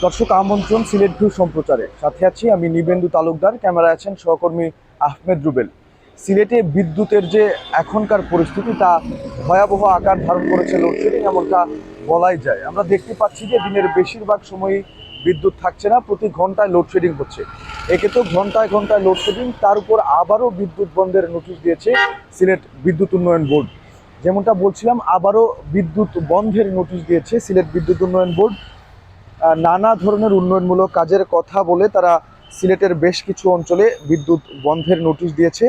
দর্শক আমন্ত্রণ সিলেট ভিউ সম্প্রচারে। সাথে আছি আমি নিবেন্দু তালুকদার, ক্যামেরায় আছেন সহকর্মী আহমেদ রুবেল। সিলেটে বিদ্যুতের যে এখনকার পরিস্থিতি তা ভয়াবহ আকার ধারণ করেছে লোডশেডিং, এমনটা বলাই যায়। আমরা দেখতে পাচ্ছি যে দিনের বেশিরভাগ সময়ই বিদ্যুৎ থাকছে না, প্রতি ঘন্টায় লোডশেডিং হচ্ছে। একে তো ঘন্টায় ঘন্টায় লোডশেডিং, তার উপর আবারও বিদ্যুৎ বন্ধের নোটিশ দিয়েছে সিলেট বিদ্যুৎ উন্নয়ন বোর্ড। যেমনটা বলছিলাম, আবারও বিদ্যুৎ বন্ধের নোটিশ দিয়েছে সিলেট বিদ্যুৎ উন্নয়ন বোর্ড। নানা ধরনের উন্নয়নমূলক কাজের কথা বলে তারা সিলেটের বেশ কিছু অঞ্চলে বিদ্যুৎ বন্ধের নোটিশ দিয়েছে।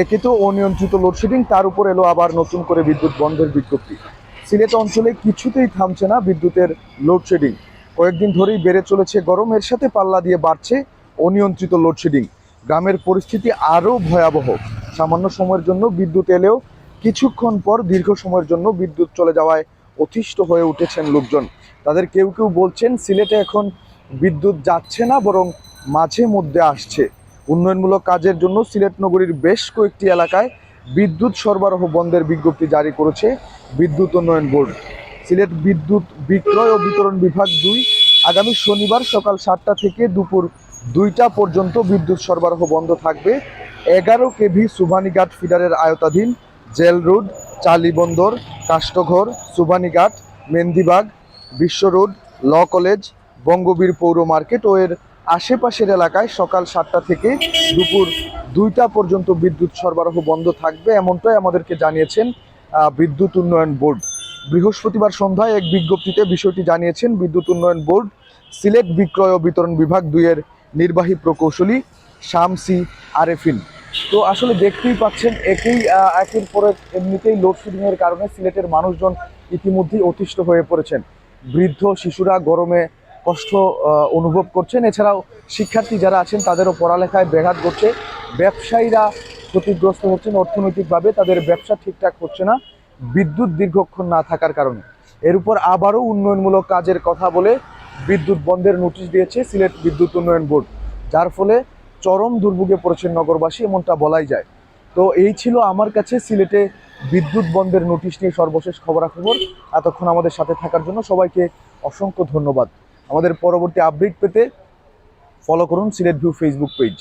একে তো অনিয়ন্ত্রিত লোডশেডিং, তার উপর এলো আবার নতুন করে বিদ্যুৎ বন্ধের বিজ্ঞপ্তি। সিলেট অঞ্চলে কিছুতেই থামছে না বিদ্যুতের লোডশেডিং। কয়েকদিন ধরেই বেড়ে চলেছে গরম, এর সাথে পাল্লা দিয়ে বাড়ছে অনিয়ন্ত্রিত লোডশেডিং। গ্রামের পরিস্থিতি আরও ভয়াবহ। সামান্য সময়ের জন্য বিদ্যুৎ এলেও কিছুক্ষণ পর দীর্ঘ সময়ের জন্য বিদ্যুৎ চলে যাওয়ায় অতিষ্ঠ হয়ে উঠেছেন লোকজন। তাদের কেউ কেউ বলছেন সিলেটে এখন বিদ্যুৎ যাচ্ছে না, বরং মাঝে মধ্যে আসছে। উন্নয়নমূলক কাজের জন্য সিলেট নগরীর বেশ কয়েকটি এলাকায় বিদ্যুৎ সরবরাহ বন্ধের বিজ্ঞপ্তি জারি করেছে বিদ্যুৎ উন্নয়ন বোর্ড। সিলেট বিদ্যুৎ বিক্রয় ও বিতরণ বিভাগ ২ আগামী শনিবার সকাল ৭টা থেকে দুপুর ২টা পর্যন্ত বিদ্যুৎ সরবরাহ বন্ধ থাকবে। ১১ কেভি সুবানীঘাট ফিডারের আওতাধীন জেল রোড, চালিবন্দর, কাষ্টঘর, সুবানীঘাট, মেন্দিবাগ, বিশ্ব রোড, ল কলেজ, বঙ্গবীর পৌর মার্কেট ও এর আশেপাশের এলাকায় সকাল ৭টা থেকে দুপুর ২টা পর্যন্ত বিদ্যুৎ সরবরাহ বন্ধ থাকবে, এমনটাই আমাদেরকে জানিয়েছেন বিদ্যুৎ উন্নয়ন বোর্ড। বৃহস্পতিবার সন্ধ্যায় এক বিজ্ঞপ্তিতে বিষয়টি জানিয়েছেন বিদ্যুৎ উন্নয়ন বোর্ড সিলেট বিক্রয় ও বিতরণ বিভাগ ২ এর নির্বাহী প্রকৌশলী শামসি আরেফিন। তো আসলে দেখতেই পাচ্ছেন একের পর এক এমনিতেই লোডশেডিংয়ের কারণে সিলেটের মানুষজন ইতিমধ্যেই অতিষ্ঠ হয়ে পড়েছেন। বৃদ্ধ শিশুরা গরমে কষ্ট অনুভব করছেন, এছাড়াও শিক্ষার্থী যারা আছেন তাদেরও পড়ালেখায় ব্যাঘাত ঘটছে। ব্যবসায়ীরা ক্ষতিগ্রস্ত হচ্ছেন অর্থনৈতিকভাবে, তাদের ব্যবসা ঠিকঠাক হচ্ছে না বিদ্যুৎ দীর্ঘক্ষণ না থাকার কারণে। এর উপর আবারও উন্নয়নমূলক কাজের কথা বলে বিদ্যুৎ বন্ধের নোটিশ দিয়েছে সিলেট বিদ্যুৎ উন্নয়ন বোর্ড, যার ফলে চরম দুর্ভোগে পড়েছেন নগরবাসী, এমনটা বলাই যায়। তো এই ছিল আমার কাছে সিলেটে বিদ্যুৎ বন্ধের নোটিশ নিয়ে সর্বশেষ খবরাখবর। এতক্ষণ আমাদের সাথে থাকার জন্য সবাইকে অসংখ্য ধন্যবাদ। আমাদের পরবর্তী আপডেট পেতে ফলো করুন সিলেট ভিউ ফেসবুক পেজ।